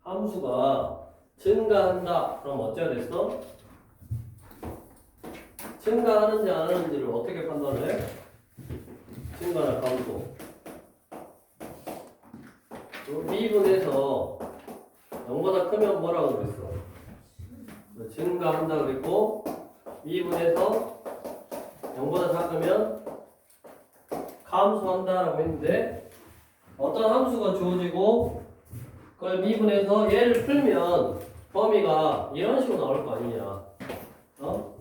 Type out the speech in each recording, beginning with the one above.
함수가 증가한다. 그럼 어째야 됐어? 증가하는지 안 하는지를 어떻게 판단해? 증가나 감소. 미분에서 0보다 크면 뭐라고 그랬어? 증가한다 그랬고, 미분에서 0보다 작으면 감소한다라고 했는데, 어떤 함수가 주어지고 그걸 미분해서 얘를 풀면 범위가 이런 식으로 나올 거 아니냐.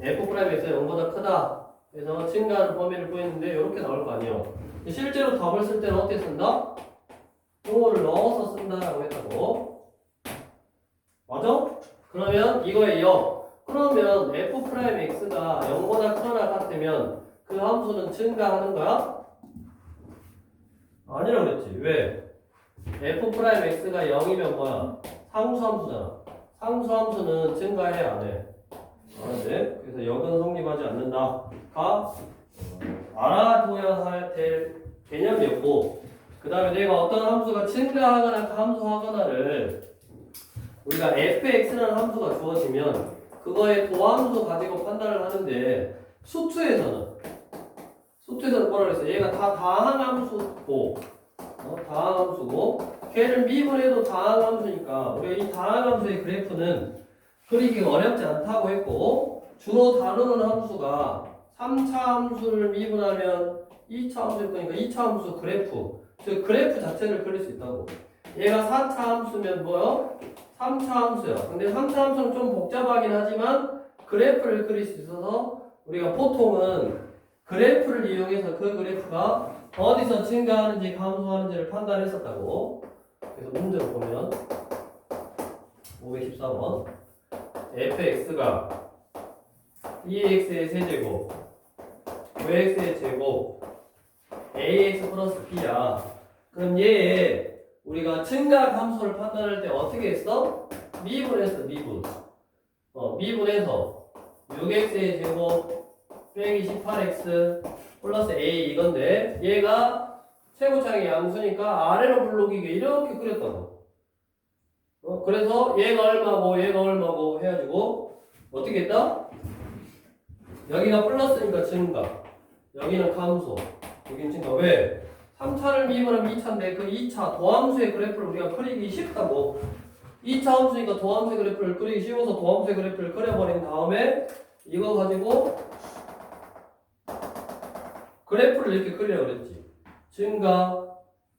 F'에서 0보다 크다. 그래서 증가하는 범위를 구했는데 이렇게 나올 거 아니에요. 실제로 답을 쓸 때는 어떻게 쓴다? 용어를 넣어서 쓴다라고 했다고. 맞아? 그러면 이거에 0. 그러면 F'X가 0보다 크거나 같으면 그 함수는 증가하는 거야? 아니라고 그랬지. 왜? F'X가 0이면 뭐야? 상수함수잖아. 상수함수는 증가해 안 해? 안 해. 그래서 역은 성립하지 않는다. 가 알아둬야 될 개념이었고, 그 다음에 내가 어떤 함수가 증가하거나 감소하거나를 우리가 fx라는 함수가 주어지면 그거의 도함수 가지고 판단을 하는데, 수투에서는 뭐라 그랬어? 얘가 다 다항함수고, 다항함수고, 걔를 미분해도 다항함수니까 우리가 이 다항함수의 그래프는 그리기가 어렵지 않다고 했고, 주로 다루는 함수가 3차 함수를 미분하면 2차 함수일 거니까 2차 함수 그래프, 즉 그래프 자체를 그릴 수 있다고. 얘가 4차 함수면 뭐요? 3차 함수야. 근데 3차 함수는 좀 복잡하긴 하지만 그래프를 그릴 수 있어서 우리가 보통은 그래프를 이용해서 그 그래프가 어디서 증가하는지 감소하는지를 판단했었다고. 그래서 문제를 보면 514번 fx가 2x의 세제곱 5x의 제곱 ax 플러스 b야. 그럼 얘에 우리가 증가 감소를 판단할 때 어떻게 했어? 미분했어. 미분해서 6x의 제곱 빼기 18x 플러스 a 이건데, 얘가 최고창의 양수니까 아래로 불러오기게 이렇게 그렸다고. 그래서 얘가 얼마고 해가지고 어떻게 했다? 여기가 플러스니까 증가, 여기는 감소, 여기는 증가. 왜? 3차를 미분하면 2차인데 그 2차 도함수의 그래프를 우리가 그리기 쉽다고. 2차 함수니까 도함수의 그래프를 그리기 쉬워서 도함수의 그래프를 그려버린 다음에 이거 가지고 그래프를 이렇게 그리라고 그랬지. 증가,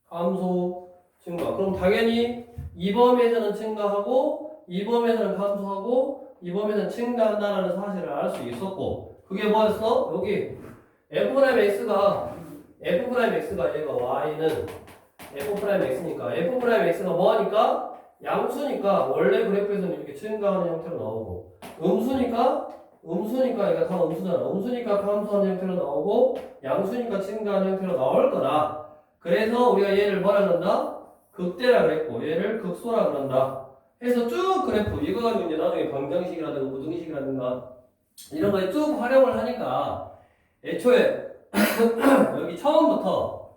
감소, 증가. 그럼 당연히 이 범위에서는 증가하고 이 범위에서는 감소하고 이 범위에서는 증가한다는 사실을 알 수 있었고, 그게 뭐였어? 여기 F'X가 얘가 Y는 F'X니까 F'X가 뭐하니까? 양수니까 원래 그래프에서는 이렇게 증가하는 형태로 나오고, 음수니까 얘가 다 음수잖아. 음수니까 감소하는 형태로 나오고, 양수니까 증가하는 형태로 나올 거다. 그래서 우리가 얘를 뭐라 그런다? 극대라 그랬고 얘를 극소라 그런다. 해서 쭉 그래프 이거 가지고 이제 나중에 방정식이라든가 무등식이라든가 이런 거에 쭉 활용을 하니까, 애초에 여기 처음부터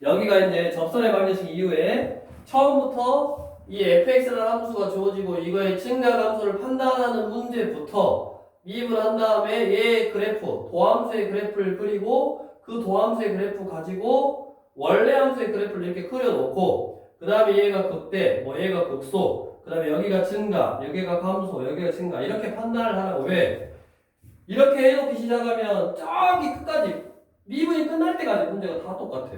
여기가 이제 접선의 방정식 이후에 처음부터 이 fx라는 함수가 주어지고 이거의 증가 감소를 판단하는 문제부터 미분한 다음에 얘의 그래프, 도함수의 그래프를 그리고 그 도함수의 그래프 가지고 원래 함수의 그래프를 이렇게 그려놓고, 그 다음에 얘가 극대, 얘가 극소, 그 다음에 여기가 증가, 여기가 감소, 여기가 증가, 이렇게 판단을 하라고. 왜? 이렇게 해놓기 시작하면 저기 끝까지 미분이 끝날 때까지 문제가 다 똑같아.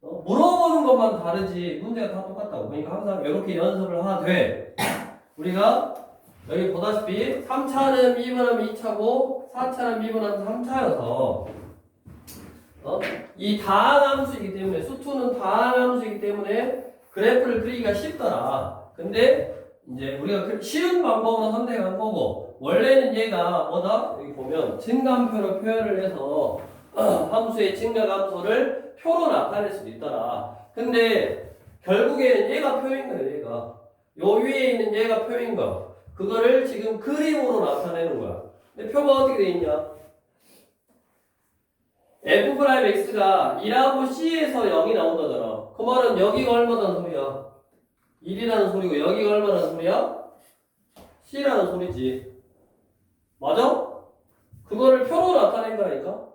물어보는 것만 다르지 문제가 다 똑같다고. 그러니까 항상 이렇게 연습을 하되, 우리가 여기 보다시피 3차는 미분하면 2차고 4차는 미분하면 3차여서 이 다항함수이기 때문에, 수투는 다항함수이기 때문에 그래프를 그리기가 쉽더라. 근데 이제 우리가 쉬운 방법으로 선택한 거고, 원래는 얘가 뭐다? 여기 보면 증감표로 표현을 해서 함수의 증가 감소를 표로 나타낼 수도 있더라. 근데 결국에는 얘가 표인 거예요. 얘가 요 위에 있는 얘가 표인 거야. 그거를 지금 그림으로 나타내는 거야. 근데 표가 어떻게 돼 있냐? F'X가 2하고 C에서 0이 나온다잖아. 그 말은 여기가 얼마다는 소리야? 1이라는 소리고 여기가 얼마라는 소리야? C라는 소리지. 맞아? 그거를 표로 나타낸 거라니까?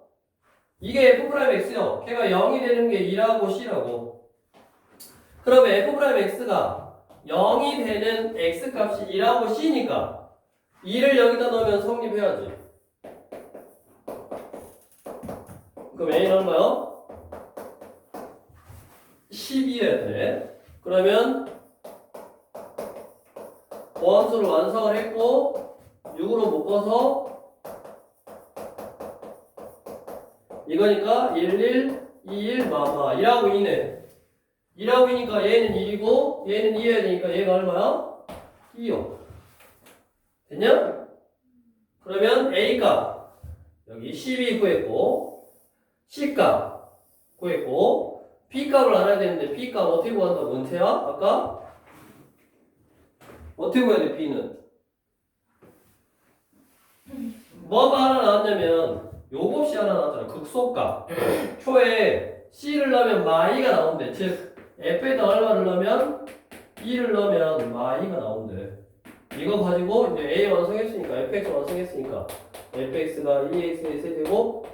이게 F'X요. 걔가 0이 되는 게 2라고 C라고. 그러면 F'X가 0이 되는 X값이 2라고 C니까 2를 여기다 넣으면 성립해야지. 그럼 A는 얼마요? 12여야 돼. 그러면 보함수를 완성을 했고 6으로 묶어서 이거니까 11, 21, 마마 2하고 2네. 2하고 2니까 얘는 1이고 얘는 2여야 되니까 얘가 얼마야? 2요. 됐냐? 그러면 A값 여기 12 구했고 C값 구했고 B값을 알아야 되는데 B값 어떻게 구한다고 은퇴야? 아까? 어떻게 구해야 돼 B는? 뭐가 하나 나왔냐면 요것이 하나 나왔잖아. 극소값. 초에 C를 넣으면 마이가 나온대. 즉 F에다 얼마를 넣으면 2를 넣으면 마이가 나온대. 이거 가지고 이제 A 완성했으니까 fx 완성했으니까 fx가 2x의 세제곱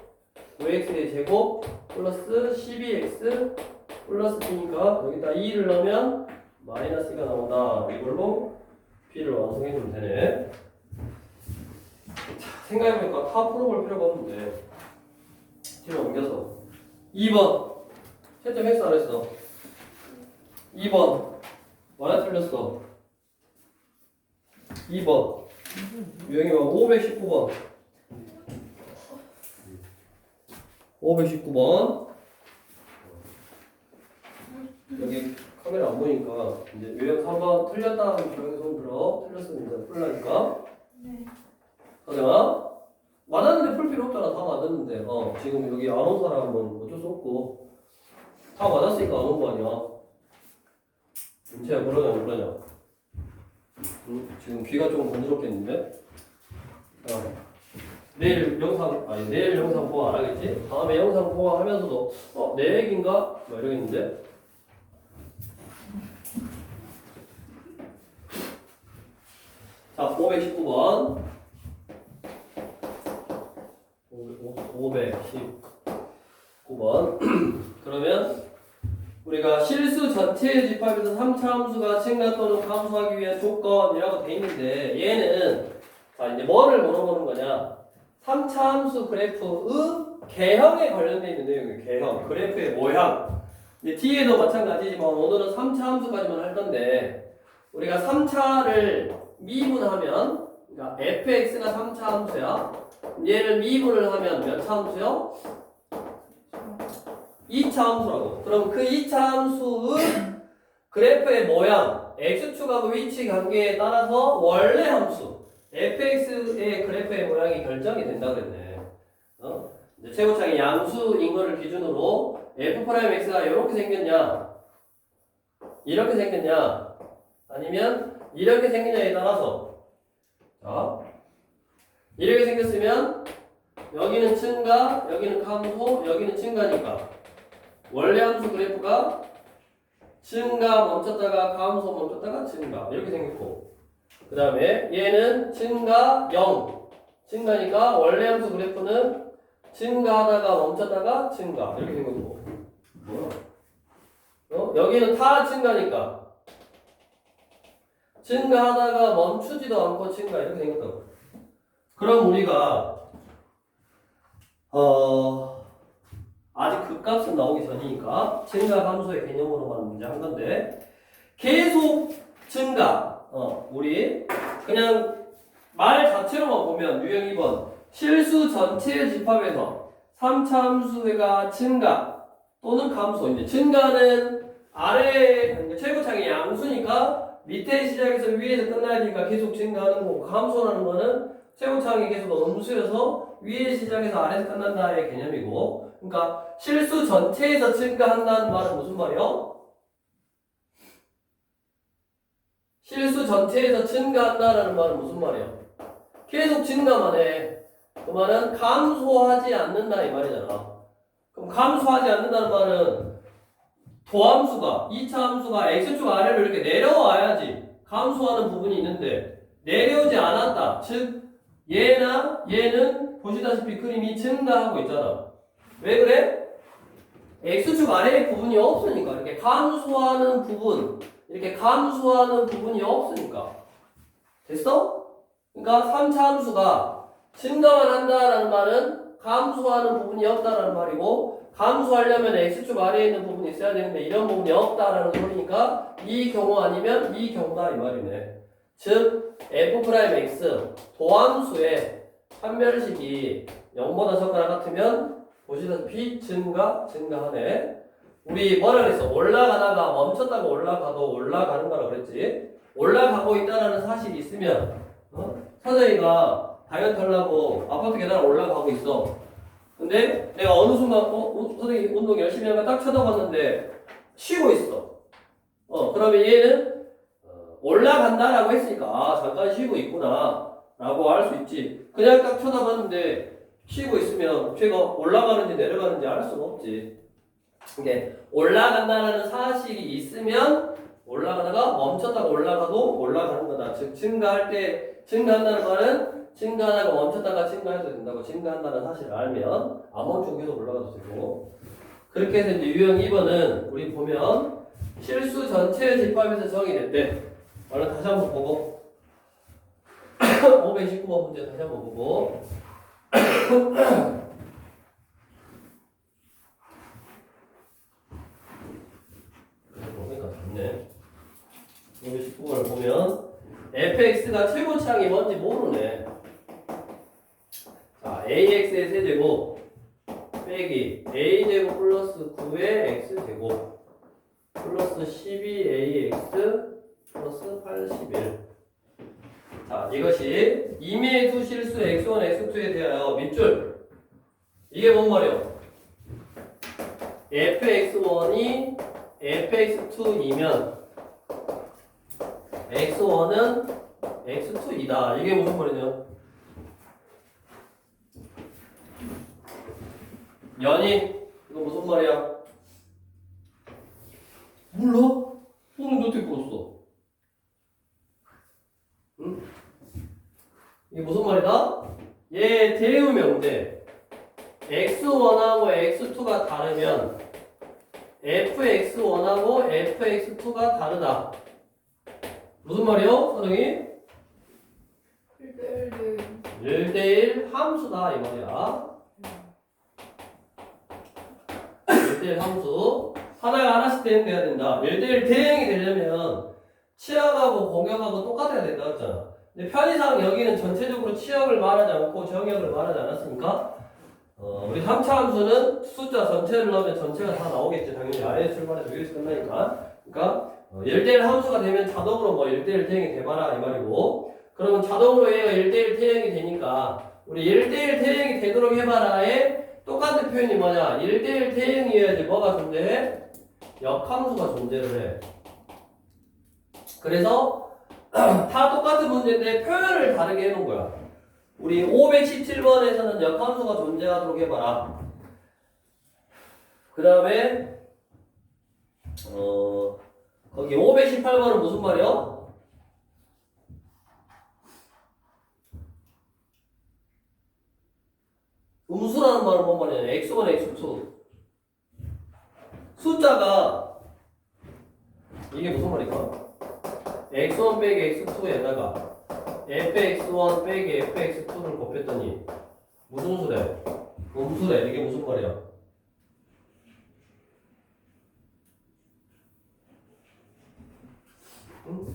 5x의 제곱 플러스 12x 플러스 b니까 여기다 2를 넣으면 마이너스가 나온다. 이걸로 b를 완성해주면 되네. 자, 생각해보니까 다 풀어볼 필요가 없는데 뒤로 옮겨서 2번 채점 x 안 했어. 2번 뭐나 틀렸어. 2번 유형이 봐. 519번 519번 여기 카메라 안 보니까 이제 유형 3번 틀렸다 하면 조용히 손 들어. 틀렸으면 이제 풀라니까. 네. 하자. 맞았는데 풀 필요 없잖아. 다 맞았는데 지금 여기 안 온 사람은 어쩔 수 없고 다 맞았으니까 안 온 거 아니야. 인체야 그러냐 안 그러냐. 지금 귀가 조금 건드렸겠는데? 내일 영상 보고 안 하겠지? 다음에 영상 보고 하면서도 내 얘기인가? 뭐 이러겠는데? 자, 519번 519번 그러면 우리가 실수 전체의 집합에서 3차 함수가 증가 또는 감소하기 위한 조건이라고 돼 있는데 얘는 자 이제 뭐를 물어보는 거냐 3차 함수 그래프의 개형에 관련돼 있는 내용이에요. 개형 그래프의 모양 이제 뒤에도 마찬가지지만 오늘은 3차 함수까지만 할 건데 우리가 3차를 미분하면 그러니까 fx가 3차 함수야. 얘를 미분을 하면 몇 차 함수요? 2차 함수라고. 그럼 그 2차 함수의 그래프의 모양, x축하고 위치 관계에 따라서 원래 함수, fx의 그래프의 모양이 결정이 된다 그랬네. 이제 최고창이 양수인 거를 기준으로 f'x가 이렇게 생겼냐, 이렇게 생겼냐, 아니면 이렇게 생겼냐에 따라서 자, 이렇게 생겼으면 여기는 증가, 여기는 감소, 여기는 증가니까 원래 함수 그래프가 증가 멈췄다가 감소 멈췄다가 증가 이렇게 생겼고 그 다음에 얘는 증가 0 증가니까 원래 함수 그래프는 증가하다가 멈췄다가 증가 이렇게 생겼고 여기는 다 증가니까 증가하다가 멈추지도 않고 증가 이렇게 생겼다고. 그럼 우리가 아직 그 값은 나오기 전이니까 증가 감소의 개념으로만 문제 한 건데 계속 증가 우리 그냥 말 자체로만 보면 유형 2번 실수 전체의 집합에서 3차 함수가 증가 또는 감소 이제 증가는 아래 최고창이 양수니까 밑에 시작해서 위에서 끝나야 되니까 계속 증가하는 거고 감소라는 거는 최고창이 계속 음수여서 위에 시작해서 아래에서 끝난다의 개념이고 그러니까 실수 전체에서 증가한다는 말은 무슨 말이요? 실수 전체에서 증가한다는 말은 무슨 말이요? 계속 증가만 해. 그 말은 감소하지 않는다 이 말이잖아. 그럼 감소하지 않는다는 말은 도함수가 2차 함수가 x축 아래로 이렇게 내려와야지 감소하는 부분이 있는데 내려오지 않았다. 즉 얘는 보시다시피 그림이 증가하고 있잖아. 왜 그래? x축 아래의 부분이 없으니까. 이렇게 감소하는 부분이 없으니까. 됐어? 그러니까 3차 함수가 증가만 한다라는 말은 감소하는 부분이 없다라는 말이고, 감소하려면 x축 아래에 있는 부분이 있어야 되는데 이런 부분이 없다라는 소리니까 이 경우 아니면 이 경우다 이 말이네. 즉 f'x 도함수의 판별식이 0보다 적거나 같으면 보시다시피 증가하네. 우리 뭐라 그랬어? 올라가다가 멈췄다가 올라가도 올라가는 거라 그랬지. 올라가고 있다라는 사실이 있으면 서정이가 다이어트 하려고 아파트 계단을 올라가고 있어. 근데 내가 어느 순간 선생님 운동 열심히 하면 딱 쳐다봤는데 쉬고 있어. 그러면 얘는 올라간다라고 했으니까 아 잠깐 쉬고 있구나 라고 할 수 있지. 그냥 딱 쳐다봤는데 쉬고 있으면 걔가 올라가는지 내려가는지 알 수가 없지. 근데 올라간다라는 사실이 있으면 올라가다가 멈췄다가 올라가도 올라가는 거다. 즉 증가할 때 증가한다는 말은 증가하다가 멈췄다가 증가해도 된다고. 증가한다는 사실을 알면 안 멈추고 계속 올라가도 되고. 그렇게 해서 이제 유형 2번은 우리 보면 실수 전체의 집합에서 정의됐대. 얼른 다시 한번 보고 529번 문제 다시 한번 보고 보니까 좋네. 519번을 보면 fx가 최고치항이 뭔지 모르네. 자, ax의 세제곱 빼기 a제곱 플러스 9의 x제곱 플러스 12ax 플러스 81. 자, 이것이 임의의 두 실수 x1, x2에 대하여 밑줄. 이게 뭔 말이에요? fx1이 fx2이면 x1은 x2이다. 이게 무슨 말이냐? 연이 이거 무슨 말이야? 몰라? 너는 어떻게 풀었어? 응? 이게 무슨 말이다? 얘 대우명대 x1하고 x2가 다르면 fx1하고 fx2가 다르다. 무슨 말이요? 선생님? 1대1 함수다 이 말이야. 1대1 함수 하나가 하나씩 대응돼야 된다. 1대1 대응이 되려면 치역하고 공역하고 똑같아야 된다 했잖아. 근데 편의상 여기는 전체적으로 치역을 말하지 않고 정역을 말하지 않았으니까 우리 3차 함수는 숫자 전체를 넣으면 전체가 다 나오겠지. 당연히 아래 출발해서 여기서 끝나니까. 그러니까 1대1 함수가 되면 자동으로 뭐 1대1 대응이 돼봐라 이 말이고, 그러면 자동으로 얘가 1대1 대응이 되니까 우리 1대1 대응이 되도록 해봐라에 똑같은 표현이 뭐냐? 1대1 대응이어야지 뭐가 존재해? 역함수가 존재를 해. 그래서 다 똑같은 문제인데 표현을 다르게 해놓은 거야. 우리 517번에서는 역함수가 존재하도록 해봐라. 그 다음에 거기 518번은 무슨 말이야? 음수라는 말은 뭔 말이야? x1, x2 숫자가 이게 무슨 말일까? x1 빼기 x2에다가 fx1 빼기 fx2를 곱했더니 무슨 수래? 음수래. 이게 무슨 말이야?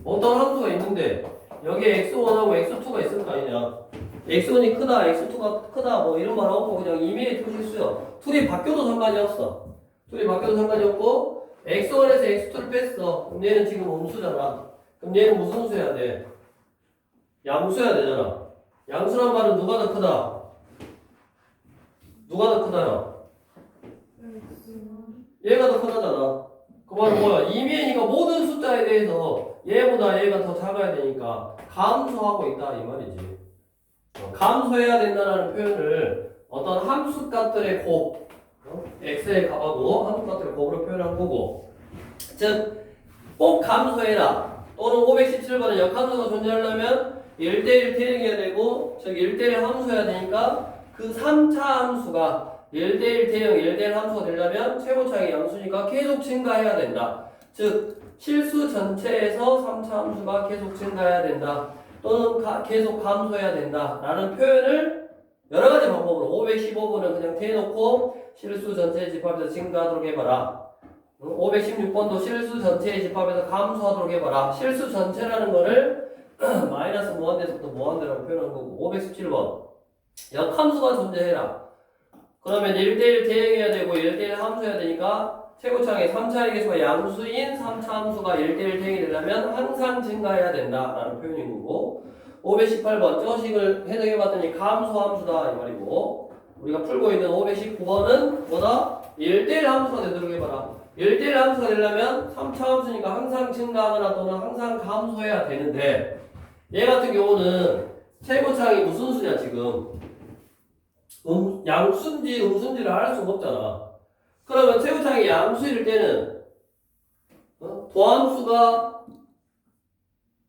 어떤 함수가 있는데 여기에 x1하고 x2가 있을 거 아니냐. x1이 크다, x2가 크다 뭐 이런 말 없고 그냥 임의의 두 실수야. 둘이 바뀌어도 상관이 없어. 둘이 바뀌어도 상관이 없고 x1에서 x2를 뺐어. 그럼 얘는 지금 음수잖아. 그럼 얘는 무슨 수여야 돼? 양수여야 되잖아. 양수란 말은 누가 더 크다? 누가 더 크다요? 얘가 더 크다잖아. 그 말은 뭐야? 임의니까 모든 숫자에 대해서 얘보다 얘가 더 작아야 되니까 감소하고 있다 이 말이지. 감소해야 된다는 표현을 어떤 함수값들의 곱, x의 값하고 함수값들의 곱으로 표현한 거고, 즉 꼭 감소해라 또는 517번은 역함수가 존재하려면 1대1 대응해야 되고 즉 1대1 함수해야 되니까 그 3차 함수가 1대1 대응 1대1 함수가 되려면 최고차의 양수니까 계속 증가해야 된다. 즉 실수 전체에서 3차 함수가 계속 증가해야 된다. 또는 계속 감소해야 된다. 라는 표현을 여러 가지 방법으로 515번은 그냥 대놓고 실수 전체의 집합에서 증가하도록 해봐라. 516번도 실수 전체의 집합에서 감소하도록 해봐라. 실수 전체라는 거를 마이너스 무한대에서부터 무한대라고 표현한 거고 517번 역함수가 존재해라. 그러면 1대1 대응해야 되고 1대1 함수해야 되니까 최고차의 3차의 개수가 양수인 3차 함수가 1대1 대응이 되려면 항상 증가해야 된다라는 표현인 거고 518번 저식을 해석해봤더니 감소함수다 이 말이고 우리가 풀고 있는 519번은 뭐다? 1대1 함수가 되도록 해봐라. 1대1 함수가 되려면 3차 함수니까 항상 증가하거나 또는 항상 감소해야 되는데 얘 같은 경우는 최고차이 무슨 수냐 지금 양수인지 음수인지를 알 수가 없잖아. 그러면 최고차이 양수일 때는 도함수가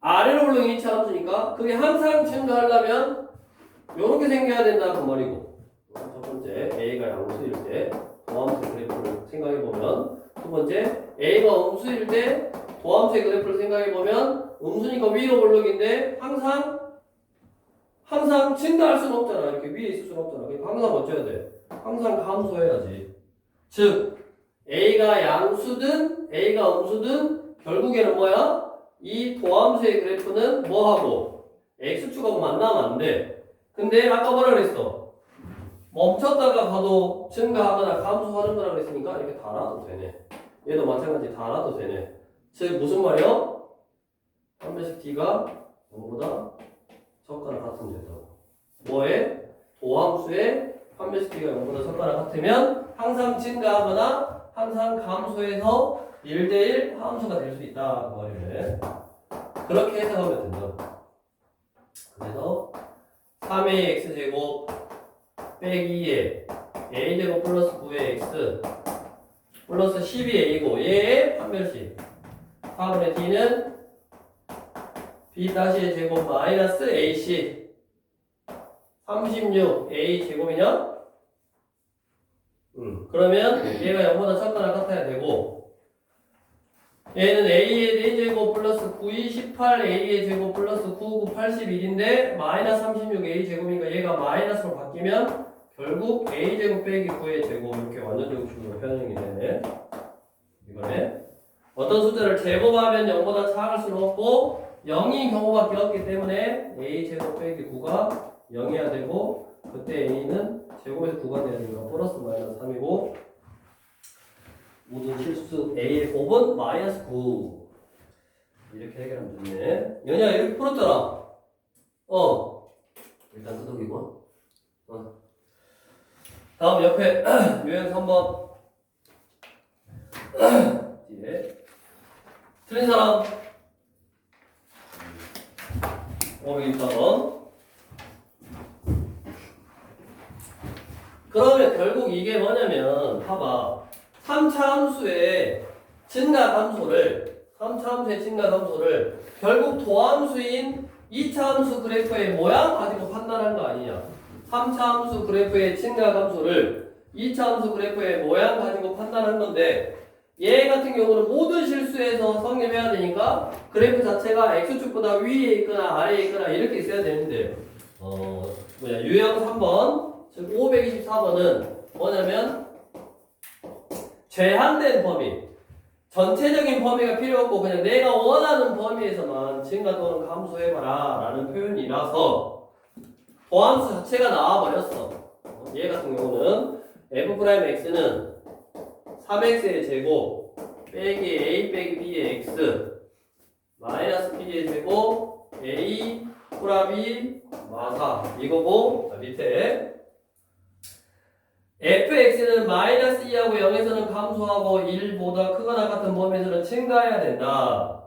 아래로 올라오는 2차 함수니까 그게 항상 증가하려면 요렇게 생겨야 된다 그 말이고 첫 번째 A가 양수일 때 도함수 그래프를 생각해보면 두 번째 A가 음수일 때 도함수의 그래프를 생각해보면 음수니까 위로 올라오기인데 항상 증가할 수는 없잖아. 이렇게 위에 있을 수는 없잖아. 그러니까 항상 어쩌야 돼? 항상 감소해야지. 즉 A가 양수든 A가 음수든 결국에는 뭐야? 이 도함수의 그래프는 뭐하고 X축하고 만나면 안 돼. 근데 아까 뭐라 그랬어? 멈췄다가 가도 증가하거나 감소하는 거라 그랬으니까 이렇게 달아도 되네. 얘도 마찬가지 달아도 되네. 즉 무슨 말이요? 한 배씩 D가 0보다 적거나 같으면 된다고. 뭐에? 도함수에 한 배씩 D가 0보다 적거나 같으면 항상 증가하거나 항상 감소해서 1대1 함수가 될 수 있다. 그 말이네. 그렇게 해석하면 된다. 그래서 3의 x제곱 빼기 2의 a제곱 플러스 9의 x 플러스 12a고 얘의 판별식 4분의 d는 b-의 제곱 마이너스 ac 36a 제곱이냐? 그러면 얘가 0보다 작거나 같아야 되고 얘는 a의 4제곱 플러스 9이 18a의 제곱 플러스 9, 9, 81인데 마이너스 36a 제곱이니까 얘가 마이너스로 바뀌면 결국 a제곱 빼기 9의 제곱 이렇게 완전제곱식으로 표현이 되네. 이번에 어떤 숫자를 제곱하면 0보다 작을 수는 없고 0인 경우밖에 없기 때문에 a제곱 빼기 9가 0이어야 되고 그때 a는 제곱에서 9가 돼야 되니까 플러스 마이너스 3이고 모든 실수 a의 곱은 마이너스 9 이렇게 해결하면 되네. 연희야 이렇게 풀었잖아. 일단 끄덕이고 다음 옆에 유형 3번 뒤에 틀린 사람 524번. 그러면 결국 이게 뭐냐면 봐봐 3차 함수의 증가 함수를 3차 함수의 증가 함수를 결국 도함수인 2차 함수 그래프의 모양 가지고 판단한 거 아니냐. 3차 함수 그래프의 증가 함수를 2차 함수 그래프의 모양 가지고 판단한 건데 얘 같은 경우는 모든 실수에서 성립해야 되니까 그래프 자체가 x축보다 위에 있거나 아래에 있거나 이렇게 있어야 되는데 유형 3번 즉 524번은 뭐냐면 제한된 범위 전체적인 범위가 필요 없고 그냥 내가 원하는 범위에서만 증가 또는 감소해봐라 라는 표현이라서 도함수 자체가 나와버렸어. 얘 같은 경우는 f'x는 3x의 제곱 빼기 a 빼기 b의 x 마이너스 b의 제곱 a 플러스 마사 이거고 밑에 fx는 마이너스 2하고 0에서는 감소하고 1보다 크거나 같은 범위에서는 증가해야 된다.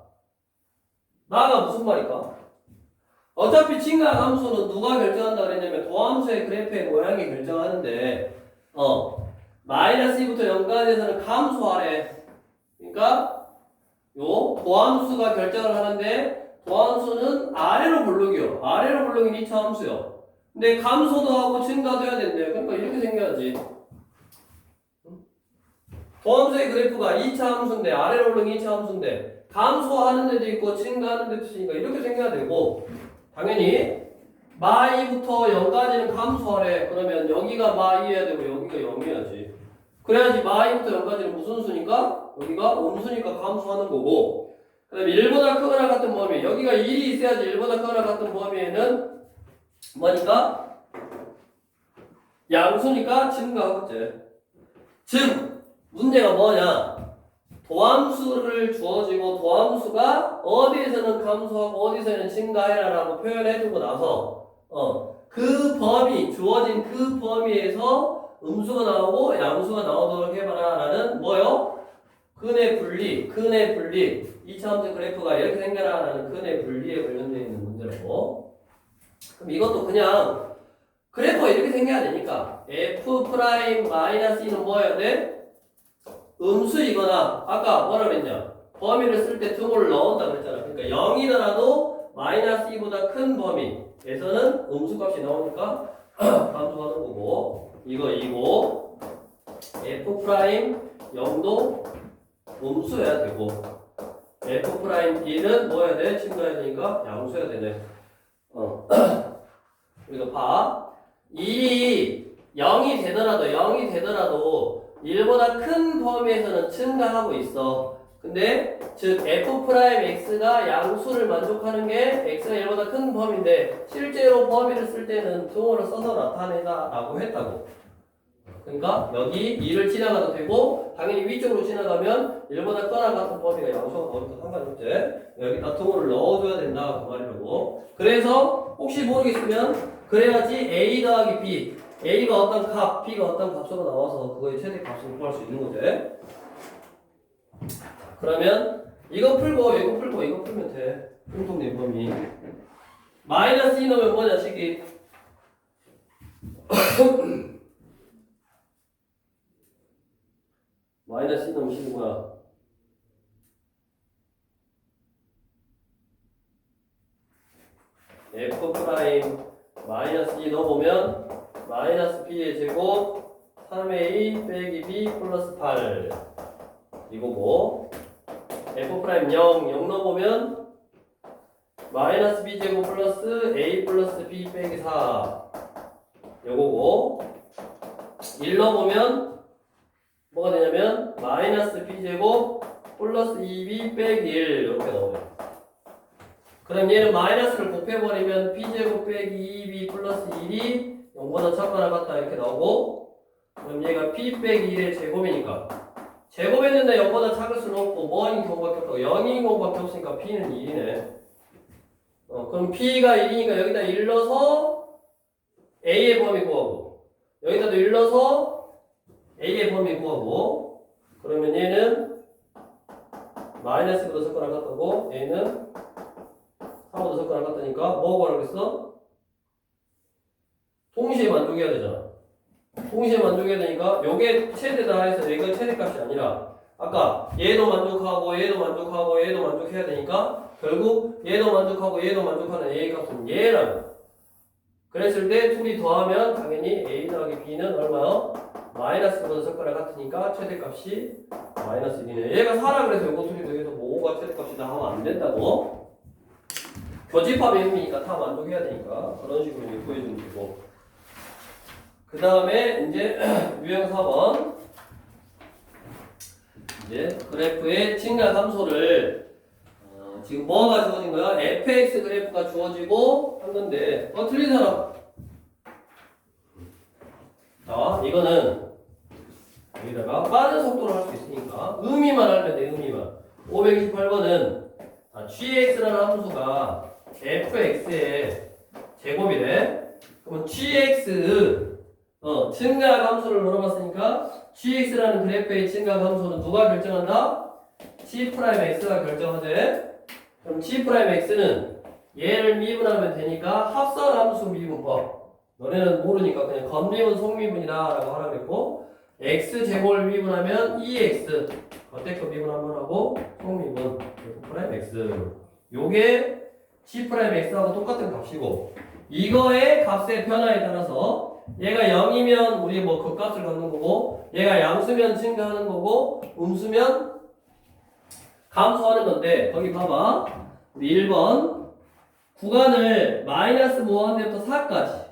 나가 무슨 말일까? 어차피 증가 함수는 누가 결정한다 그랬냐면 도함수의 그래프의 모양이 결정하는데 마이너스 2부터 0까지에서는 감소하래. 그러니까 요 도함수가 결정을 하는데 도함수는 아래로 볼록이요. 아래로 볼록인 2차 함수요. 근데 감소도 하고 증가도 해야 된대요. 그러니까 이렇게 생겨야지. 도함수의 그래프가 2차 함수인데 아래로 볼록인 2차 함수인데 감소하는 데도 있고 증가하는 데도 있으니까 이렇게 생겨야 되고 당연히 마2부터 0까지는 감소하래. 그러면 여기가 마2여야 되고 여기가 0이어야지. 그래야지 마2부터 0까지는 무슨 수니까? 여기가 음수니까 감소하는 거고 그 다음에 1보다 크거나 같은 범위 여기가 1이 있어야지 1보다 크거나 같은 범위에는 뭐니까? 양수니까 증가하겠지. 즉 문제가 뭐냐? 도함수를 주어지고 도함수가 어디에서는 감소하고 어디서는 증가해라 라고 표현해주고 나서 그 범위 주어진 그 범위에서 음수가 나오고 양수가 나오도록 해봐라 라는 뭐요? 근의 분리 2차 함수 그래프가 이렇게 생겨라 라는 근의 분리에 관련되어 있는 문제라고. 그럼 이것도 그냥 그래프가 이렇게 생겨야 되니까 F'-E는 뭐여야 돼? 음수이거나 아까 뭐라 그랬냐? 범위를 쓸 때 등호를 넣었다 그랬잖아. 그러니까 0이더라도 -2보다 큰 범위에서는 음수값이 나오니까 감소하는 거고 이거 2고 F'0도 음수여야 되고 F'B는 뭐여야 돼? 증가해야 되니까 양수여야 되네. 우리가 봐. 1이 0이 되더라도 1보다 큰 범위에서는 증가하고 있어. 근데 즉 F'X가 양수를 만족하는 게 X가 1보다 큰 범위인데 실제로 범위를 쓸 때는 등호를 써서 나타내다 라고 했다고. 그러니까 여기 2를 지나가도 되고 당연히 위쪽으로 지나가면 1보다 크거나 같은 범위가 양수가 나오니까 상관없지. 여기다 등호를 넣어줘야 된다 그 말이라고. 그래서 혹시 모르겠으면 그래야지 A 더하기 B A가 어떤 값, B가 어떤 값으로 나와서 그거의 최대값을 구할 수 있는 거지. 그러면 이거 풀고 이거 풀면 돼. 공통된 범위. -2 넣으면 뭐냐 식이 -2 넣으면 식이 뭐야? F' -2 넣어보면 -b의 제곱 3a 빼기 b 플러스 8 이거고 F' 0 넣어보면 -b 제곱 플러스 a 플러스 b 빼기 4 요거고 1 넣어보면 뭐가 되냐면 -b 제곱 플러스 2b 빼기 1 이렇게 나오죠. 그럼 얘는 마이너스를 곱해버리면 b 제곱 빼기 2b 플러스 1이 0보다 작거나 같다 이렇게 나오고 그럼 얘가 p 빼기 1의 제곱이니까 제곱했는데 0보다 작을 수는 없고 뭐인 경우밖에 없고 0인 경우밖에 없으니까 p는 1이네. 그럼 p가 1이니까 여기다 1 넣어서 a의 범위 구하고 여기다도 1 넣어서 a의 범위 구하고 그러면 얘는 마이너스보다 작거나 같다고 얘는 3보다 작거나 같다니까 뭐 구하라고 했어? 동시에 만족해야 되잖아. 동시에 만족해야 되니까 요게 최대다 해서 이건 최대값이 아니라 아까 얘도 만족하고 얘도 만족하고 얘도 만족해야 되니까 결국 얘도 만족하고 얘도 만족하는 A 값은 얘라고. 그랬을 때 둘이 더하면 당연히 A 더하기 B는 얼마요? 마이너스보다 작거나 같으니까 최대값이 -1이네. 얘가 4라 그래서 요거 둘이 더해서 뭐 5가 최대값이다 하면 안 된다고. 교집합의 의미니까 다 만족해야 되니까 그런 식으로 이제 구해주면 되고 그 다음에 이제 유형 4번 이제 그래프의 증가 감소를 지금 뭐가 주어진 거야? fx 그래프가 주어지고 한 건데 틀린 사람 자 이거는 여기다가 빠른 속도로 할 수 있으니까 의미만 알면 돼. 의미만 528번은 gx라는 함수가 fx의 제곱이래. 그러면 gx 증가 함수를 물어봤으니까 gx라는 그래프의 증가 함수는 누가 결정한다? g'x가 결정하지. 그럼 g'x는 얘를 미분하면 되니까 합성함수 미분법. 너네는 모르니까 그냥 건미분, 속미분이다 라고 하라 그랬고 x제곱을 미분하면 2x 겉에 거 미분 한번 하고 속미분 프라임 x 요게 g 프라임 x하고 똑같은 값이고 이거의 값의 변화에 따라서 얘가 0이면 우리 뭐 그 값을 갖는 거고 얘가 양수면 증가하는 거고 음수면 감소하는 건데 거기 봐봐 우리 1번 구간을 마이너스 뭐한데부터 4까지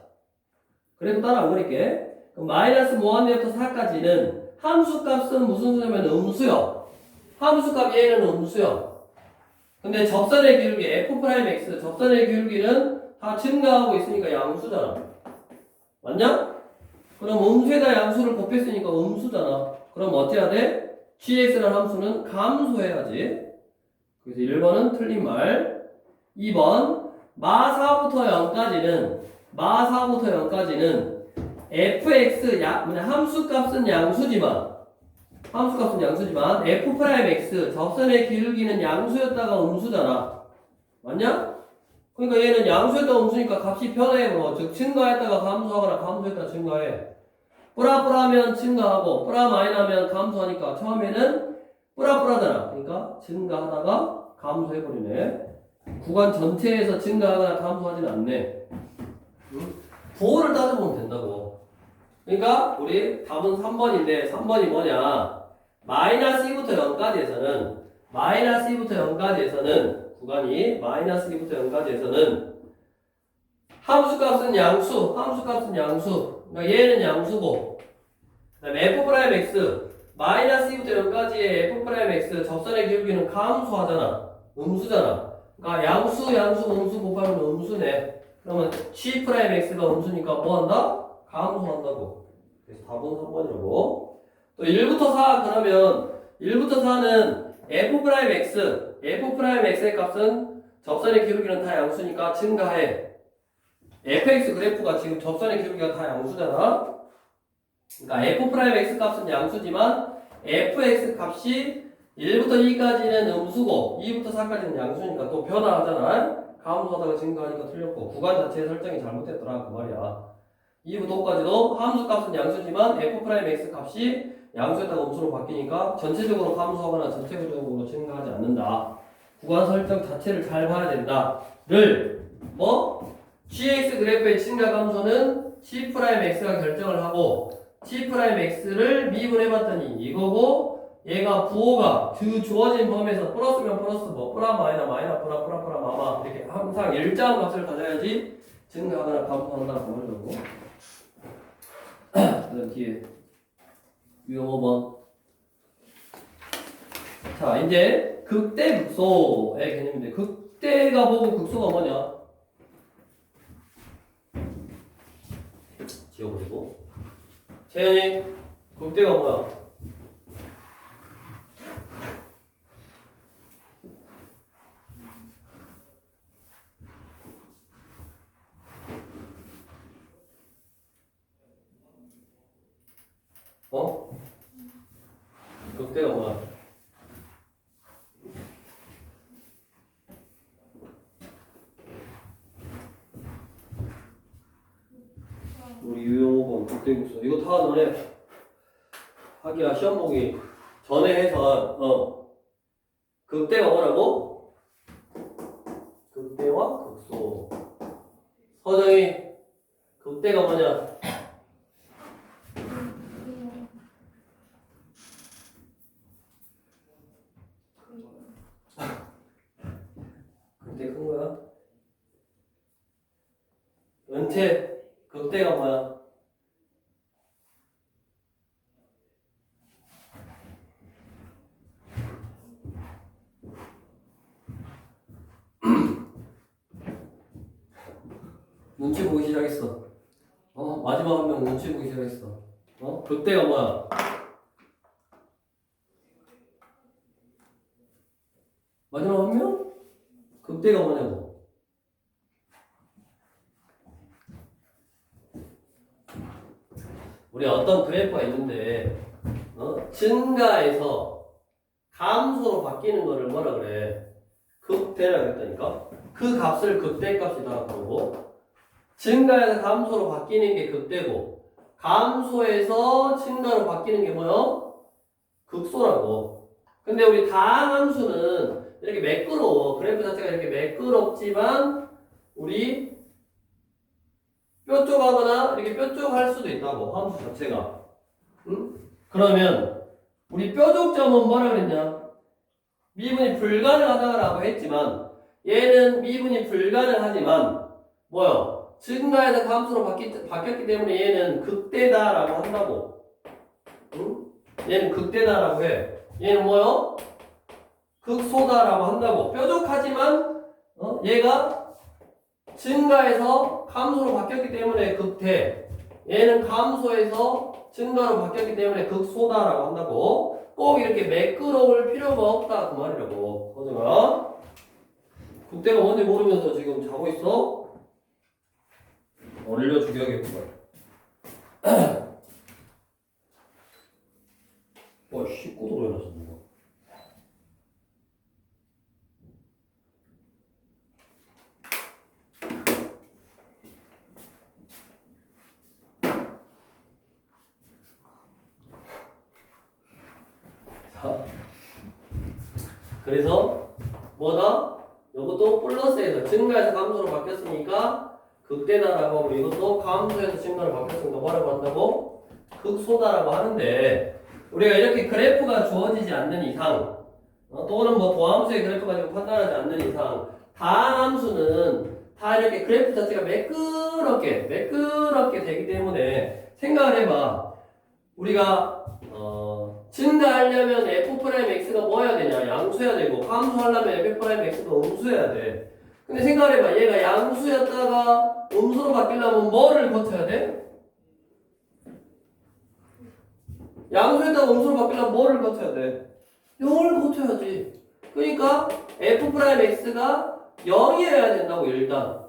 그래도 따라 안 그릴게 그럼 마이너스 뭐한데부터 4까지는 함수값은 무슨 수냐면 음수요 함수값 얘는 음수요 근데 접선의 기울기 f'(x) 접선의 기울기는 다 증가하고 있으니까 양수잖아 맞냐? 그럼 음수에다 양수를 곱했으니까 음수잖아 그럼 어떻게 해야 돼? gx라는 함수는 감소해야지 그래서 1번은 틀린 말 2번 마4부터 0까지는 fx 함수값은 양수지만 f'(x) 접선의 기울기는 양수였다가 음수잖아 맞냐? 그러니까 얘는 양수였다가 음수니까 값이 변해 뭐 즉 증가했다가 감소하거나 감소했다가 증가해 뿌라뿌라면 증가하고 뿌라마이너면 감소하니까 처음에는 뿌라뿌라잖아 그러니까 증가하다가 감소해버리네 구간 전체에서 증가하거나 감소하지는 않네 부호를 따져보면 된다고 그러니까 우리 답은 3번인데 3번이 뭐냐 마이너스 2부터 0까지에서는 구간이 마이너스 2부터 0까지에서는 함수값은 양수 그러니까 얘는 양수고 그 다음에 f'(x) 마이너스 2부터 0까지의 f'(x) 접선의 기울기는 감소하잖아 음수잖아 그러니까 양수 음수 곱하면 음수네 그러면 g'(x가 음수니까 뭐한다? 감소한다고 그래서 답은 3번이라고 또 1부터 4 그러면 1부터 4는 f'x의 값은 접선의 기울기는 다 양수니까 증가해 fx 그래프가 지금 접선의 기울기가 다 양수잖아 그러니까 f'x 값은 양수지만 fx 값이 1부터 2까지는 음수고 2부터 4까지는 양수니까 또 변화하잖아 감소하다가 증가하니까 틀렸고 구간 자체의 설정이 잘못됐더라 그 말이야 2부터 5까지도 함수 값은 양수지만 f'x 값이 양수였다가 음수로 바뀌니까 전체적으로 감소하거나 전체적으로 증가하지 않는다 구간 설정 자체를 잘 봐야 된다를 뭐? gx 그래프의 증가 감소는 g'x가 결정을 하고 g'x를 미분해봤더니 이거고 얘가 부호가 그 주어진 범위에서 플러스면 플러스 뭐 플라 마이너 플라 마마 이렇게 항상 일정한 값을 가져야지 증가하거나 감소한다 그 말이라고 그 다음 뒤에 유형 5번 자 이제 극대 극소의 개념인데 극대가 뭐고 극소가 뭐냐 지워버리고 재현이 극대가 뭐야? 극대가 뭐야? 우리 유형 5번 극대국수 이거 다 너네 하기야 시험 보기 전에 해서 극대가 뭐라고? 극대와 극소 서정이 극대가 뭐냐? 극대 큰 거야? 은퇴 극대가 뭐야? 눈치 보기 시작했어. 마지막 한 명 눈치 보기 시작했어. 극대가 뭐야? 마지막 한 명? 극대가 뭐냐고. 우리 어떤 그래프가 있는데, 증가해서 감소로 바뀌는 거를 뭐라 그래? 극대라고 했다니까? 그 값을 극대 값이다 그러고, 증가해서 감소로 바뀌는 게 극대고, 감소에서 증가로 바뀌는 게 뭐요? 극소라고. 근데 우리 다항함수는 이렇게 매끄러워. 그래프 자체가 이렇게 매끄럽지만 우리 뾰족하거나 이렇게 뾰족할 수도 있다고. 함수 자체가. 응? 그러면 우리 뾰족점은 뭐라 그랬냐? 미분이 불가능하다고 했지만 얘는 미분이 불가능하지만 뭐요? 증가해서 감소로 바뀌었기 때문에 얘는 극대다라고 한다고. 응? 얘는 극대다라고 해. 얘는 뭐요? 극소다라고 한다고. 뾰족하지만 얘가 증가해서 감소로 바뀌었기 때문에 극대. 얘는 감소해서 증가로 바뀌었기 때문에 극소다라고 한다고. 꼭 이렇게 매끄러울 필요가 없다 그 말이라고. 거정아. 극대가 뭔지 모르면서 지금 자고 있어? 얼려 죽여야겠구만. 와, 19도로 해놨어, 누가. 자, 그래서 뭐다? 이것도 플러스에서 증가해서 감소로 바뀌었으니까 극대다라고 하고 이것도 감소해서 증가로 바뀌었으니까 뭐라고 한다고? 극소다라고 하는데 우리가 이렇게 그래프가 주어지지 않는 이상 또는 뭐 도함수의 그래프 가지고 판단하지 않는 이상 다함수는 다 이렇게 그래프 자체가 매끄럽게 되기 때문에 생각을 해봐. 우리가 증가하려면 f'x가 뭐 해야 되냐? 양수해야 되고 감소하려면 f'x가 음수해야 돼. 근데 생각을 해봐. 얘가 양수였다가 음수로 바뀌려면 뭐를 거쳐야 돼? 양수였다가 음수로 바뀌려면 뭐를 거쳐야 돼? 0을 거쳐야지. 그러니까 f'x가 0이어야 된다고 일단.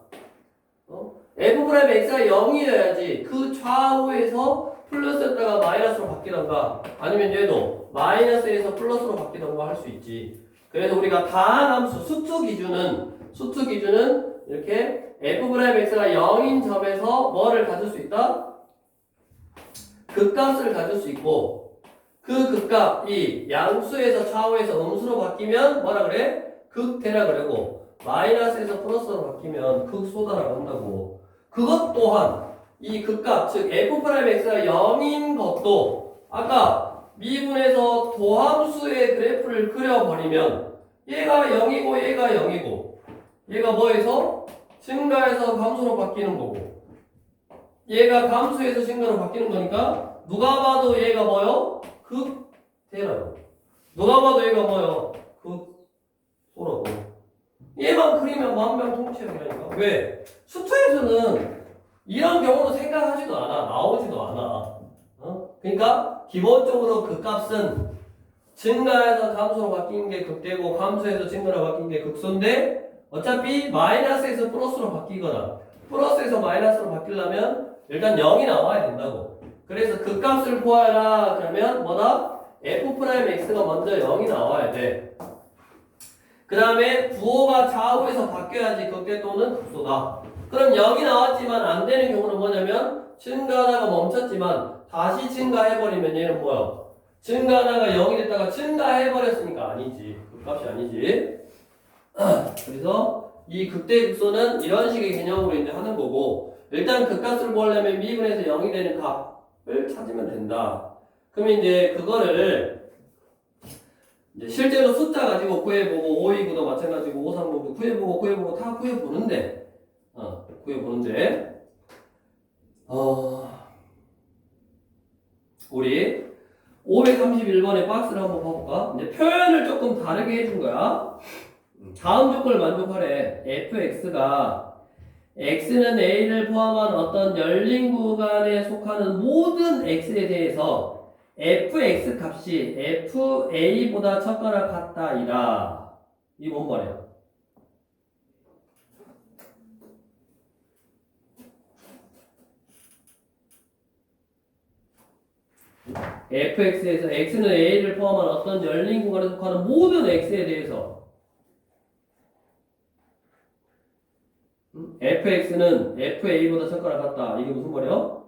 f'x가 0이어야지 그 좌우에서 플러스였다가 마이너스로 바뀌던가 아니면 얘도 마이너스에서 플러스로 바뀌던가 할 수 있지. 그래서 우리가 다함수 수투 기준은 이렇게 f'x가 0인 점에서 뭐를 가질 수 있다? 극값을 가질 수 있고 그 극값이 양수에서 좌우에서 음수로 바뀌면 뭐라 그래? 극대라 그러고 마이너스에서 플러스로 바뀌면 극소다라고 한다고. 그것 또한 이 극값 즉 f'x가 0인 것도 아까 미분에서 도함수의 그래프를 그려버리면 얘가 0이고 얘가 0이고 얘가 뭐에서? 증가해서 감소로 바뀌는 거고 얘가 감소해서 증가로 바뀌는 거니까 누가 봐도 얘가 뭐요? 극대라고. 누가 봐도 얘가 뭐요? 극소라고. 얘만 그리면 만병통치약이라니까. 왜? 수투에서는 이런 경우도 생각하지도 않아. 나오지도 않아. 그러니까 기본적으로 그 값은 증가해서 감소로 바뀐 게 극대고 감소해서 증가로 바뀐 게 극소인데 어차피 마이너스에서 플러스로 바뀌거나 플러스에서 마이너스로 바뀌려면 일단 0이 나와야 된다고. 그래서 그 값을 구하라 그러면 뭐다? f'x가 먼저 0이 나와야 돼. 그 다음에 부호가 좌우에서 바뀌어야지 극대 또는 극소다. 그럼 0이 나왔지만 안 되는 경우는 뭐냐면 증가하다가 멈췄지만 다시 증가해버리면 얘는 뭐야? 증가하다가 0이 됐다가 증가해버렸으니까 아니지. 그 값이 아니지. 그래서 이 극대 극소는 이런 식의 개념으로 이제 하는 거고 일단 그 값을 구하려면 미분에서 0이 되는 값을 찾으면 된다. 그러면 이제 그거를 이제 실제로 숫자 가지고 구해보고 529도 마찬가지고 530도 구해보고 다 구해보는데 우리 531번의 박스를 한번 봐볼까? 이제 표현을 조금 다르게 해준 거야. 다음 조건을 만족하래. fx가 x는 a를 포함한 어떤 열린 구간에 속하는 모든 x에 대해서 fx 값이 fa보다 적거나 같다이라. 이 뭔 말이야? fx에서 x는 a를 포함한 어떤 열린 구간에 속하는 모든 x에 대해서 fx는 fa보다 적거나 같다. 이게 무슨 말이야?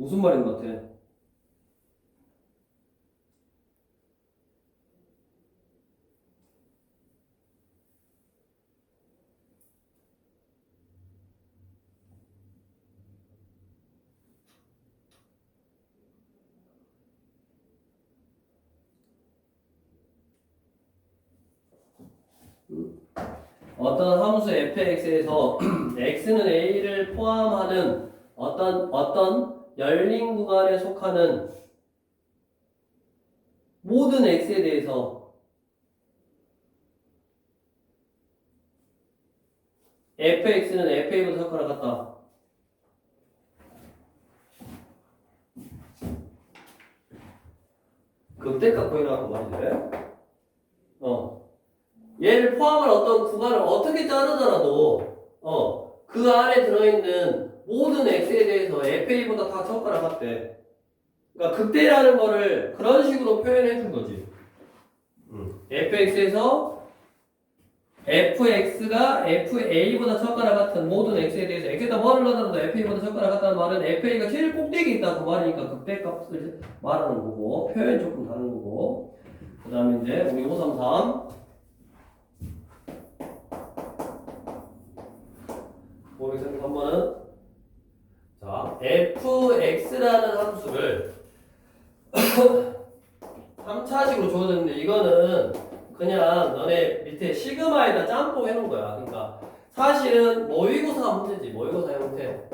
무슨 말인 것 같아? 어떤 함수 fx에서 x는 a를 포함하는 어떤 열린 구간에 속하는 모든 x에 대해서 fx는 fa보다 작거나 같다. 극대값 구해라고 말이지. 얘를 포함한 어떤 구간을 어떻게 자르더라도 그 안에 들어있는 모든 x에 대해서 fa보다 다 적거나 같대. 그러니까 극대라는 거를 그런 식으로 표현해 준 거지. fx에서 fx가 fa보다 적거나 같은 모든 x에 대해서 x에다 뭐를 넣어도 fa보다 적거나 같다는 말은 fa가 제일 꼭대기에 있다 그 말이니까 극대값을 말하는 거고 표현이 조금 다른 거고. 그 다음에 이제 우리 533 533번은 자 fx라는 함수를 3차식으로 줘줬는데 이거는 그냥 너네 밑에 시그마에다 짬뽕 해놓은 거야. 그러니까 사실은 모의고사 문제지. 모의고사 형태.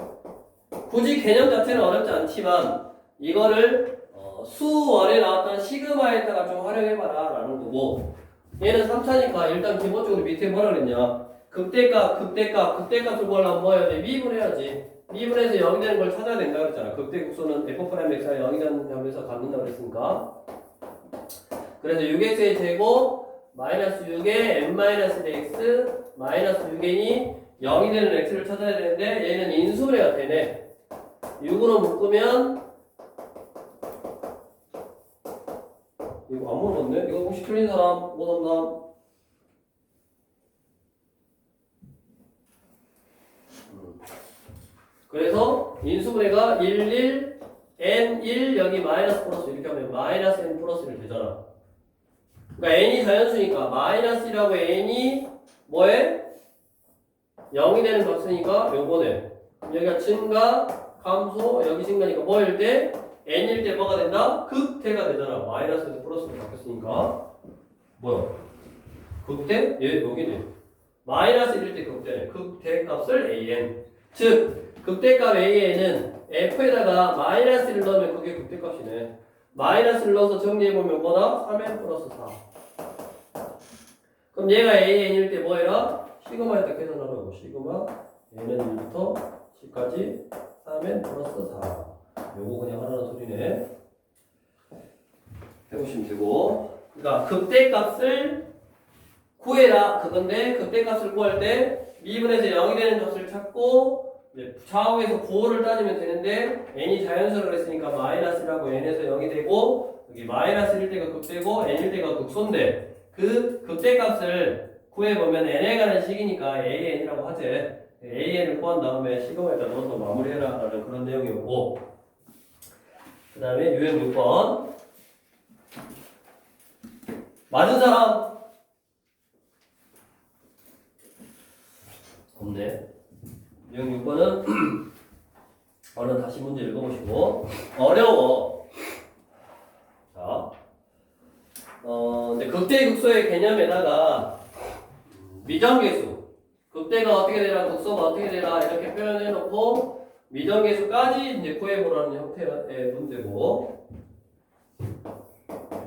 굳이 개념 자체는 어렵지 않지만 이거를 수원에 나왔던 시그마에다가 좀 활용해봐라 라는 거고, 얘는 3차니까 일단 기본적으로 밑에 뭐라 그랬냐, 극대값을 구하려면 뭐 해야 돼? 미분해야지. 미분해서 0이 되는 걸 찾아야 된다 그랬잖아. 극대국소는 f'x가 0이 되는 점에서 갖는다 그랬으니까. 그래서 6x의 제곱 마이너스 6에 n-x 마이너스 6n이 0이 되는 x를 찾아야 되는데 얘는 인수분해가 되네. 6으로 묶으면 이거 안 물어봤네? 이거 혹시 틀린 사람? 533 그래서 인수분해가 11 n1 여기 마이너스 플러스 이렇게 하면 마이너스 n 플러스 1 되잖아. 그러니까 n이 자연수니까 마이너스 1하고 n이 뭐해? 0이 되는 값이니까 요거네. 여기가 증가, 감소, 여기 증가니까 뭐일 때? n일 때 뭐가 된다? 극대가 되잖아. 마이너스에서 플러스로 바뀌었으니까 뭐야? 극대? 얘 여기네. 마이너스 1일 때 극대네. 극대 값을 an. 즉 극대값 an은 f에다가 마이너스 1을 넣으면 그게 극대값이네. 마이너스를 넣어서 정리해보면 뭐다? 3n 플러스 4. 그럼 얘가 an일 때 뭐해라? 시그마에다 계산하라고. 시그마 n은 1부터 10까지 3n 플러스 4. 요거 그냥 하라는 소리네. 해보시면 되고. 그러니까 극대값을 구해라 그건데, 극대값을 구할 때 미분에서 0이 되는 값을 찾고 이제 좌우에서 부호를 따지면 되는데, n이 자연수라 그랬으니까 마이너스라고 n에서 0이 되고, 여기 마이너스 1일 때가 극대고 n일 때가 극소인데, 그 극대값을 구해보면 n에 관한 식이니까 an이라고 하지. an을 구한 다음에 시그마에다 넣어서 마무리해라 라는 그런 내용이었고, 그 다음에 유형 6번 맞은 사람? 없네. 유형 6번은 얼른 다시 문제 읽어보시고. 어려워. 자, 근데 극대 극소의 개념에다가 미정계수, 극대가 어떻게 되라, 극소가 어떻게 되라 이렇게 표현해놓고 미정계수까지 이제 구해보라는 형태의 문제고,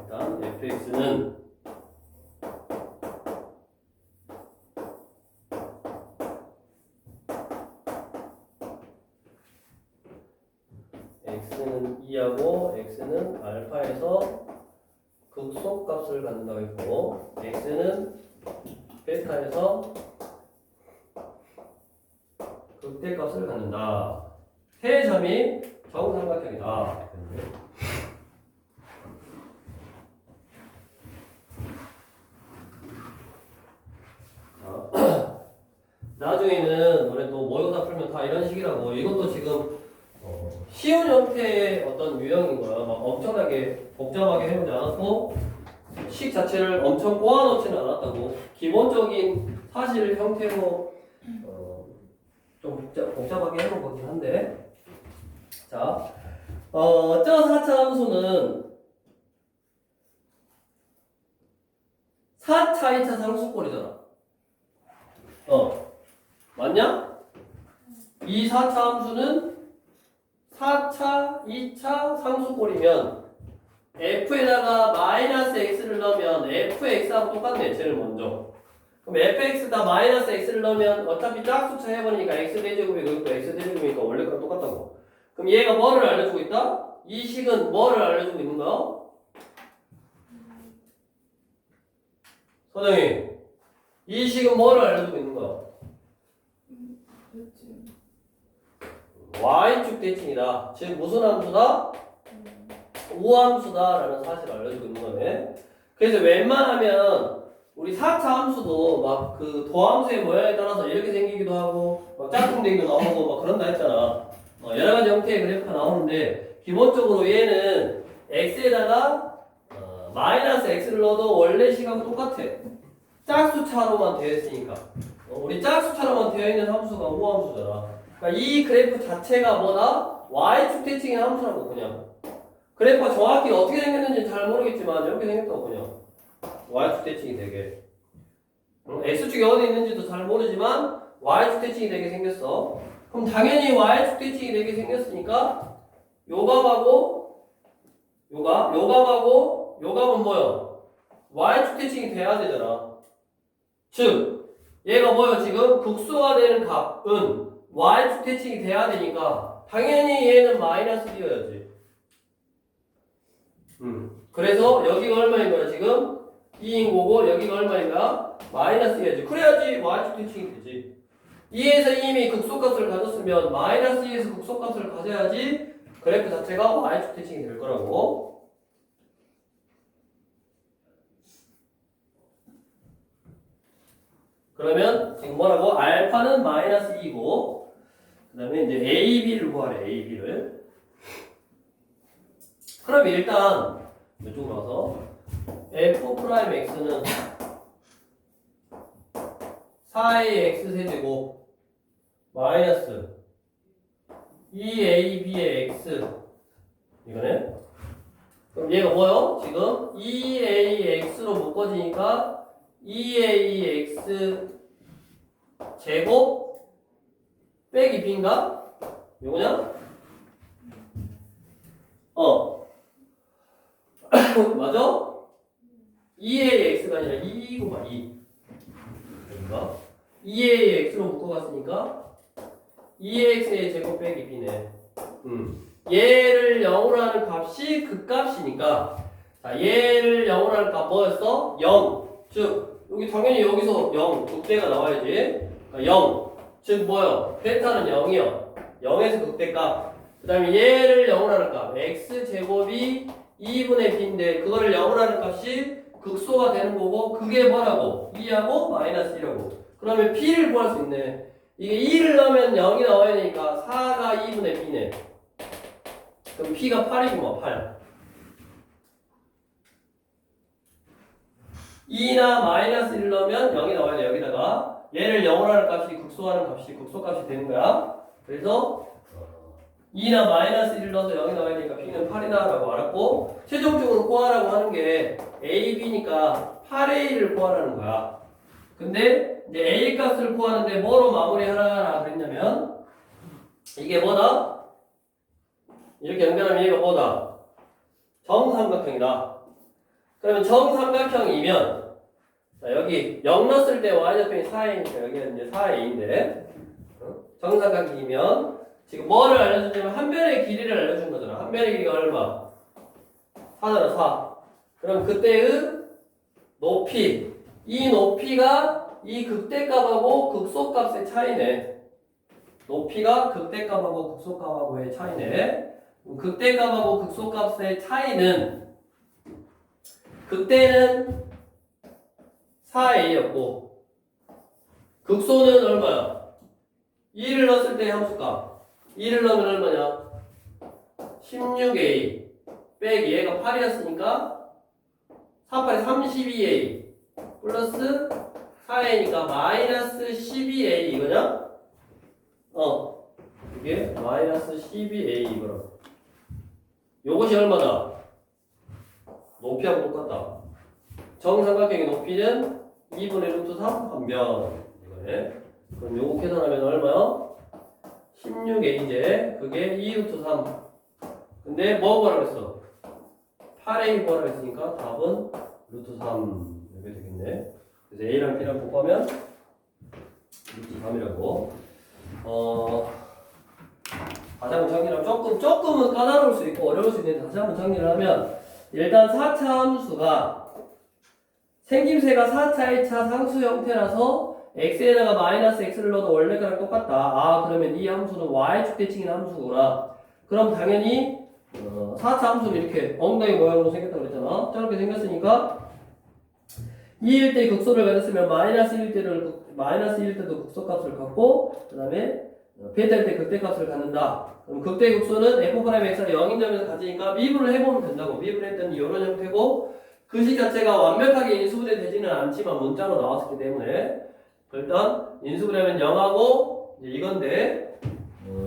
일단 fx는 x는 2하고 x는 알파에서 극소값을 갖는다고 했고, x는 베타에서 극대값을 갖는다. 세 점이 정삼각형이다. 나중에는 너네 또 모의고사 풀면 다 이런 식이라고. 이것도 지금 쉬운 형태의 어떤 유형인 거야. 막 엄청나게 복잡하게 해보지 않았고 식 자체를 엄청 꼬아놓지는 않았다고. 기본적인 사실 형태로 좀 복잡하게 해본 거긴 한데. 자, 저 4차 함수는 4차, 2차 상수꼴이잖아. 맞냐? 이 4차 함수는 4차, 2차 상수꼴이면 f에다가 마이너스 x를 넣으면 fx하고 똑같네, 제일 먼저. 그럼 fx다 마이너스 x를 넣으면 어차피 짝수차 해버리니까 x 대제곱이고 있고 x 대제곱이니까 원래 거랑 똑같다고. 그럼 얘가 뭐를 알려주고 있다? 이 식은 뭐를 알려주고 있는 거야? 선생님, 이 식은 뭐를 알려주고 있는 거야? y축 대칭이다. 즉 무슨 함수다? 우함수다라는 사실을 알려주고 있는 거네. 그래서 웬만하면 우리 4차 함수도 막 그 도함수의 모양에 따라서 이렇게 생기기도 하고 막 짝꿍되기도 나오고 막 그런다 했잖아. 여러 가지 형태의 그래프가 나오는데 기본적으로 얘는 x에다가 마이너스 x를 넣어도 원래 식하고 똑같아. 짝수차로만 되어 있으니까. 우리 짝수차로만 되어 있는 함수가 우함수잖아. 그러니까 이 그래프 자체가 뭐다? y축 대칭의 함수라고 그냥. 그래프가 정확히 어떻게 생겼는지 잘 모르겠지만 이렇게 생겼다고 그냥. y축 대칭이 되게. x축이 어디 있는지도 잘 모르지만 y축 대칭이 되게 생겼어. 그럼 당연히 y축 대칭이 되게 생겼으니까 요값하고 요값은 뭐요? y축 대칭이 돼야 되잖아. 즉 얘가 뭐요? 지금 극소화 되는 값은 y축 대칭이 돼야 되니까 당연히 얘는 마이너스 D여야지. 그래서 여기가 얼마인 거야 지금? 2인 거고 여기가 얼마인 거야? 마이너스 2야지. 그래야지 y축 대칭이 되지. 2에서 이미 극소값을 가졌으면 마이너스 2에서 극소값을 가져야지 그래프 자체가 y축 대칭이 될 거라고. 그러면 지금 뭐라고? 알파는 마이너스 2고 그 다음에 이제 A, B를 구하래. A, B를. 그럼 일단 이쪽으로 와서 F'X는 4a x 세제곱 마이너스 2ab의 x 이거네. 그럼 얘가 뭐요? 지금 2ax로 묶어지니까 2ax 제곱 빼기 b인가? 요거냐? 맞아? 2ax가 아니라 2고 2 여기가 2ax로 묶어갔으니까 2x의 제곱 빼기 b네. 얘를 0으로 하는 값이 그 값이니까 자 얘를 0으로 하는 값 뭐였어? 0. 즉 여기 당연히 여기서 0 극대가 나와야지. 그러니까 0. 즉 뭐요? 베타는 0이요. 0에서 극대값. 그 다음에 얘를 0으로 하는 값 x제곱이 2분의 b인데 그거를 0으로 하는 값이 극소가 되는 거고 그게 뭐라고? 2하고 마이너스 1하고 그러면 p를 구할 수 있네. 이게 2를 넣으면 0이 나와야 되니까 4가 2분의 b네. 그럼 p가 8이구만 8. 2나 마이너스 1을 넣으면 0이 나와야 돼. 여기다가 얘를 0으로 하는 값이 극소하는 값이 극소값이 되는 거야. 그래서 2나 마이너스 1을 넣어서 0이 나와야 되니까 b는 8이다 라고 알았고 최종적으로 구하라고 하는 게 a, b니까 8a를 구하라는 거야. 근데 이제 a 값을 구하는데 뭐로 마무리하라 그랬냐면 이게 뭐다? 이렇게 연결하면 얘가 뭐다? 정삼각형이다. 그러면 정삼각형이면 자 여기 0 넣었을 때 y좌표이 4a니까 여기는 이제 4a인데 정삼각형이면 지금 뭐를 알려주냐면 한 변의 길이를 알려준 거잖아. 한 변의 길이가 얼마? 4잖아 4. 그럼 그때의 높이 이 높이가 이 극대값하고 극소값의 차이네. 높이가 극대값하고 극소값하고의 차이네. 극대값하고 극소값의 차이는 극대는 4a였고 극소는 얼마야? 2를 넣었을 때 함수값 2를 넣으면 얼마냐? 16a 빼기 얘가 8이었으니까 4, 8이 32a 플러스 4a니까 마이너스 12a 이거냐? 이게 마이너스 12a 이거라. 요것이 얼마다? 높이하고 똑같다. 정삼각형의 높이는 2분의 루트 3 반변 이거네. 그럼 요거 계산하면 얼마요? 16a제 그게 2 루트 3. 근데 뭐 구하라고 했어? 8a 구하라고 했으니까 답은 루트 3 이렇게 되겠네. 그래서 a랑 b랑 곱하면 루트 3이라고. 다시 한번 정리를 하면 조금은 까다로울 수 있고 어려울 수 있는데 다시 한번 정리를 하면 일단 4차 함수가 생김새가 4차, 1차 상수 형태라서 x에다가 마이너스 x를 넣어도 원래 거랑 똑같다. 그러면 이 함수는 y축 대칭인 함수구나. 그럼 당연히 4차 함수는 이렇게 엉덩이 모양으로 생겼다고 그랬잖아. 저렇게 생겼으니까 2일 때 극소를 가졌으면 마이너스 1일 때도 극소값을 갖고 그 다음에 베타일 때 극대값을 갖는다. 그럼 극대 극소는 f'x가 0인 점에서 가지니까 미분을 해보면 된다고. 미분을 했더니 이런 형태고 그 식 자체가 완벽하게 인수분해 되지는 않지만 문자로 나왔기 때문에 일단 인수분해하면 0하고 이건데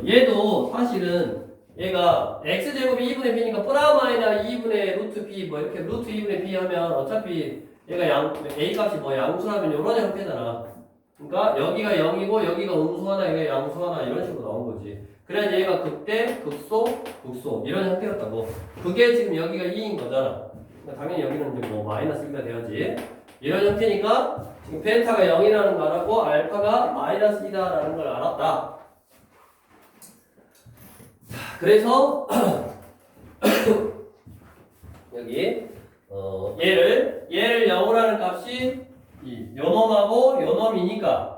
얘도 사실은 얘가 x제곱이 2분의 b니까 프라마이나 2분의 루트 b 뭐 이렇게 루트 2분의 b 하면 어차피 얘가 a 값이 뭐 양수라면 이런 형태잖아. 그러니까 여기가 0이고 여기가 음수 하나 여기가 양수 하나 이런 식으로 나온 거지. 그래야지 얘가 극대, 극소, 극소 이런 형태였다고. 그게 지금 여기가 2인 거잖아. 그러니까 당연히 여기는 이제 뭐 마이너스 2가 돼야지. 이런 형태니까 지금 펜타가 0이라는 걸 알았고 알파가 마이너스 2다라는 걸 알았다. 그래서 여기 얘를 0으로 하는 값이 요 놈하고 요 놈이니까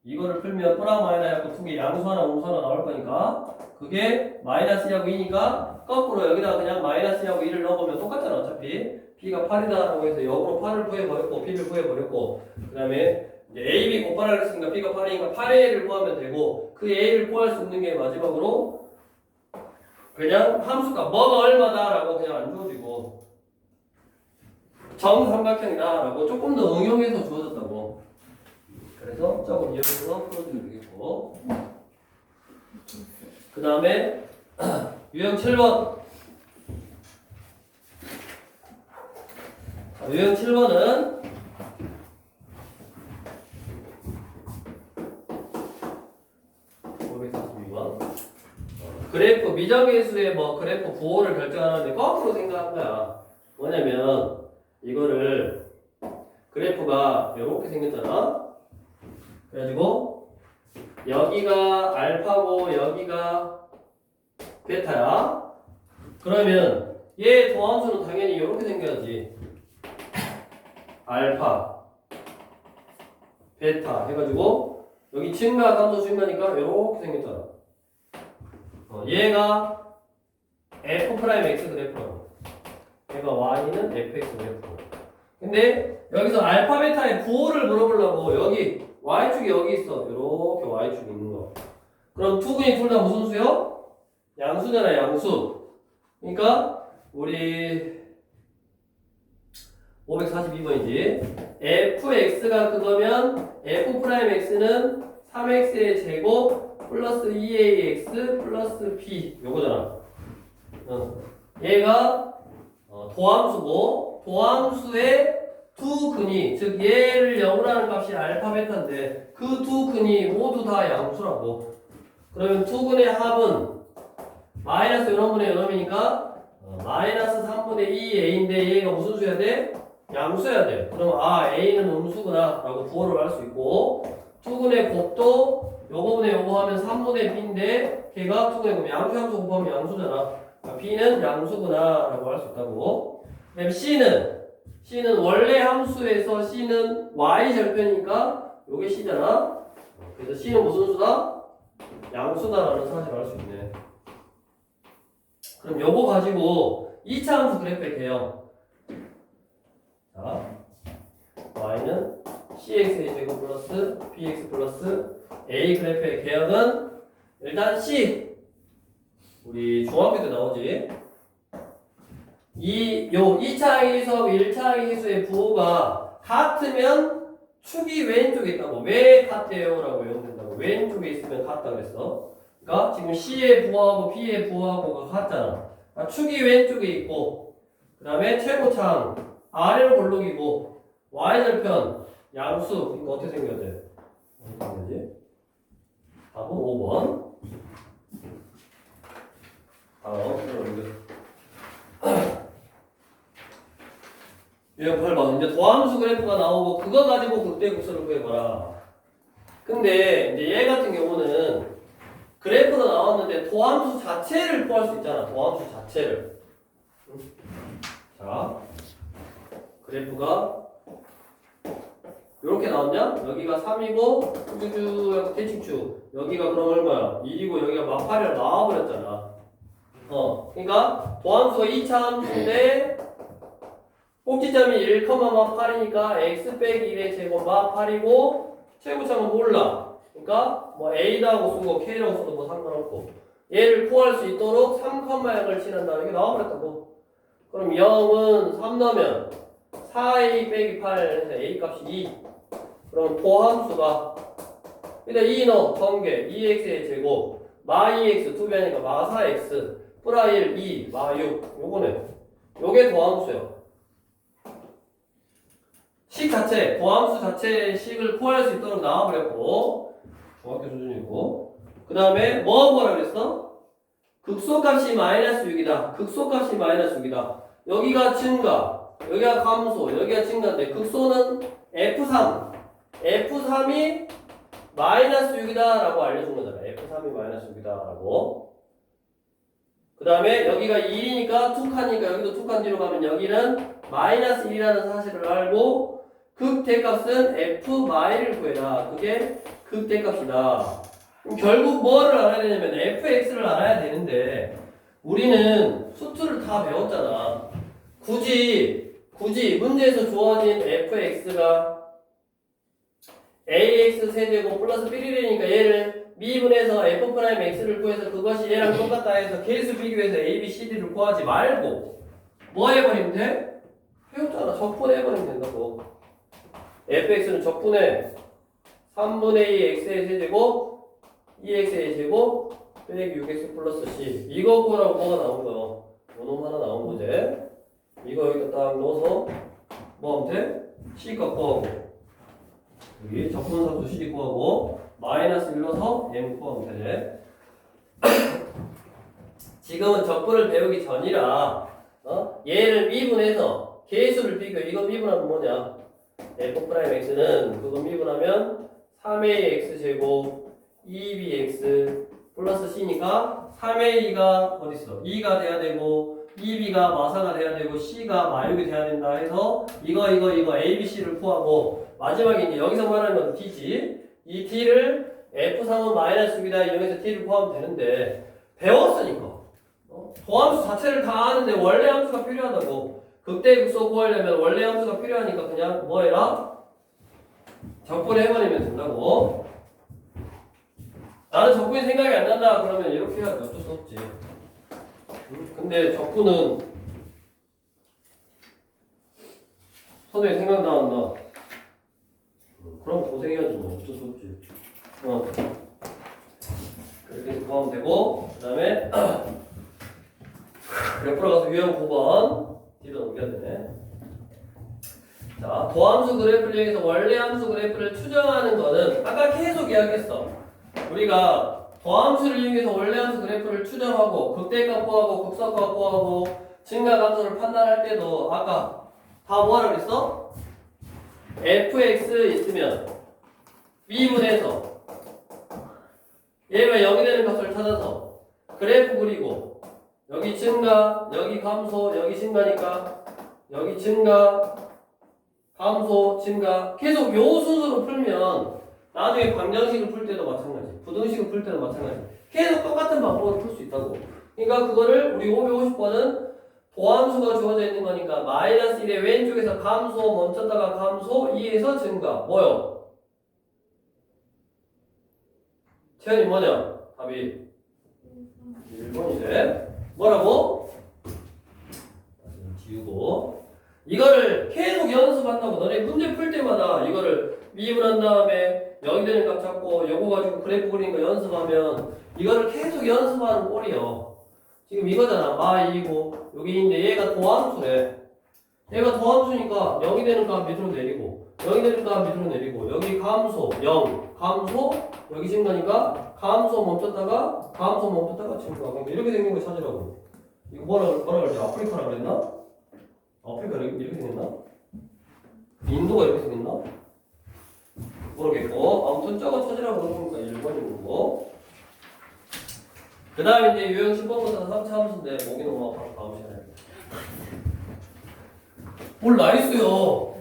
이거를 풀면 플러스 마이너스 하고 두 개 양수 하나 음수 하나 나올 거니까 그게 마이너스 2하고 2니까 거꾸로 여기다가 그냥 마이너스 2하고 2를 넣어보면 똑같잖아. 어차피 b가 8이다라고 해서 역으로 8을 구해버렸고 b를 구해버렸고 그 다음에 이제 a, b 곱하라 했으니까 b가 8이니까 8a를 구하면 되고 그 a를 구할 수 있는 게 마지막으로 그냥 함수가 뭐가 얼마다라고 그냥 안 주어지고 정삼각형이다라고 조금 더 응용해서 주어졌다고. 그래서 조금 이용해서 풀어주면 되겠고 그 다음에 유형 7번 유형 7번은 그래프 미정계수의 뭐 그래프 부호를 결정하는데 거꾸로 생각한 거야. 뭐냐면 이거를 그래프가 이렇게 생겼잖아. 그래가지고 여기가 알파고 여기가 베타야. 그러면 얘 도함수는 당연히 이렇게 생겨야지. 알파 베타 해가지고 여기 증가 함수 증가니까 이렇게 생겼잖아. 얘가 f'x 그래프라고. 얘가 y는 fx 그래프. 근데 여기서 알파 베타의 부호를 물어보려고 여기 y축이 여기 있어. 이렇게 y축이 있는 거. 그럼 투근이 둘 다 무슨 수요? 양수잖아, 양수. 그러니까 우리 542번이지. fx가 그거면 f'x는 3x의 제곱 플러스 2ax 플러스 b 요거잖아. 얘가 도함수고 도함수의 두 근이 즉 얘를 0으로 하는 값이 알파 베타인데 그 두 근이 모두 다 양수라고. 그러면 두 근의 합은 마이너스 요놈분의 요놈이니까 마이너스 3분의 2a인데 얘가 무슨 수여야 돼? 양수여야 돼. 그럼 a는 음수구나 라고 부호를 할 수 있고 투근의 곱도 요거분의 요거 하면 3분의 b인데 걔가 투근의 곱 양수 함수 곱하면 양수잖아. 그러니까 b는 양수구나 라고 할 수 있다고. 그 다음에 c는 원래 함수에서 c는 y 절편이니까 요게 c잖아. 그래서 c는 무슨 수다? 양수다라는 사실을 알 수 있네. 그럼 요거 가지고 2차 함수 그래프의 개형. 자, y는 cx의 제곱 플러스 bx 플러스 a 그래프의 개혁은 일단 c 우리 중학교 때 나오지. 요 2차 항의 수하고 1차 항의 수의 부호가 같으면 축이 왼쪽에 있다고. 왜 같아요? 라고 외우면 왼쪽에 있으면 같다 그랬어. 그러니까 지금 C의 부호하고 B의 부호하고 같잖아. 그러니까 축이 왼쪽에 있고, 그 다음에 최고창 아래로 볼록이고, y절편 양수. 그러니까 어떻게 생겨야 돼? 어떻게 생겨야지? 답은 5번. 유형 8번. 이제 도함수 그래프가 나오고 그거 가지고 극대극소를 구해봐라. 근데 이제 얘 같은 경우는 그래프가 나왔는데 도함수 자체를 구할 수 있잖아. 도함수 자체를. 자, 그래프가 이렇게 나왔냐? 여기가 3이고 쭉쭉쭉 대칭축. 여기가 그럼 얼마야? 1이고 여기가 막 8이라 나와버렸잖아. 그러니까 도함수가 2차 함수인데 꼭지점이 1,8이니까 x 빼기 1의 제곱 마 8이고 최고점은 몰라. 그러니까 뭐 a라고 쓰고 k라고 써도 뭐 상관없고 얘를 구할 수 있도록 3,0을 칠한다. 이게 나와버렸다고. 그럼 0은 3 넣으면 4a 빼기 8 해서 a 값이 2. 그럼 도함수가 일단 2 넣어. 전개 2x의 제곱 마 2x 2배 하니까 마 4x 플라 1 2 마 6. 요거네. 요게 도함수야. 식 자체, 도함수 자체의 식을 구할 수 있도록 나와버렸고 중학교 수준이고 그 다음에 뭐 구하라 그랬어? 극소값이 마이너스 6이다. 극소값이 마이너스 6이다. 여기가 증가, 여기가 감소, 여기가 증가인데 극소는 F3 F3이 마이너스 6이다 라고 알려준 거잖아. F3이 마이너스 6이다 라고. 그 다음에 여기가 1이니까 두 칸이니까 여기도 두 칸 뒤로 가면 여기는 마이너스 1이라는 사실을 알고 극대값은 F마이를 구해라. 그게 극대값이다. 그럼 결국 뭐를 알아야 되냐면 fx를 알아야 되는데 우리는 수투를 다 배웠잖아. 굳이 문제에서 주어진 fx가 ax 세제곱 플러스 b이니까 얘를 미분해서 f'x를 구해서 그것이 얘랑 똑같다 해서 계수 비교해서 a, b, c, d를 구하지 말고 뭐 해버리면 돼? 배웠잖아. 적분해버리면 된다고. fx는 적분해 3분의 2 x의 세제곱 2x의 제곱 빼기 6x 플러스 c. 이거 구하라고 뭐가 나온 거야? 요놈 하나 나온 거지. 이거 여기다 딱 넣어서 뭐 하면 돼? c 값 구하고 여기 적분함수 c 구하고 마이너스 1 넣어서 m 구하면 되지. 지금은 적분을 배우기 전이라 얘를 미분해서 계수를 비교. 이거 미분하면 뭐냐? f'x는 그거 미분하면 3ax 제곱 2bx 플러스 c니까 3a가 어딨어? 2가 돼야 되고 2b가 마사가 돼야 되고 c가 마육이 돼야 된다 해서 이거 a, b, c를 구하고 마지막에 이제 여기서 말하는 건 d지. 이 d를 f3은 마이너스 6이다 이용해서 d를 구하면 되는데 배웠으니까 도함수 자체를 다 아는데 원래 함수가 필요하다고. 극대극소 구하려면 원래 함수가 필요하니까 그냥 뭐 해라? 적분해버리면 된다고. 나는 적분이 생각이 안 난다 그러면 이렇게 해야 돼. 어쩔 수 없지. 근데 적분은 선생님 생각 안 난다. 그럼 고생해야지 뭐. 어쩔 수 없지. 그렇게 구하면 되고 그 다음에 옆으로 가서 유형 9번 뒤로 넘겨야 되네. 자, 도함수 그래프를 이용해서 원래 함수 그래프를 추정하는 거는 아까 계속 이야기했어. 우리가 도함수를 이용해서 원래 함수 그래프를 추정하고 극대값 구하고 극소값 구하고 증가 감소를 판단할 때도 아까 다 뭐하라 그랬어? fx 있으면 미분해서 얘가 0이 되는 값을 찾아서 그래프 그리고 여기 증가, 여기 감소, 여기 증가니까 여기 증가, 감소, 증가 계속 요 순서로 풀면 나중에 방정식을 풀 때도 마찬가지, 부등식을 풀 때도 마찬가지 계속 똑같은 방법으로 풀 수 있다고. 그러니까 그거를 우리 550번은 도함수가 주어져 있는 거니까 마이너스 1의 왼쪽에서 감소 멈췄다가 감소 2에서 증가 뭐요? 채연이 뭐냐? 답이 1, 1번이래. 뭐라고? 지우고. 이거를 계속 연습한다고. 너네 문제 풀 때마다 이거를 미분한 다음에 0이 되는 값 잡고 요거 가지고 그래프 그리는 거 연습하면 이거를 계속 연습하는 꼴이요. 지금 이거잖아. 마이고 여기 있는데 얘가 도함수래. 얘가 도함수니까 0이 되는 값 밑으로 내리고 0이 되는 값 밑으로 내리고 여기 감소 0 감소 여기 증가니까 감소 멈췄다가 감소 멈췄다가 증가. 그러니까 이렇게 생긴 거 찾으라고. 이거 뭐라 그러지? 아프리카라 그랬나? 아프리카 이렇게 생겼나? 인도가 이렇게 생겼나? 모르겠고 아무튼 저거 찾으라고 그러니까 1번인 거고. 그 다음에 이제 유형 10번부터는 3차 함수인데 목이 너무 아파서 다음 시간에 뭘 나이스요.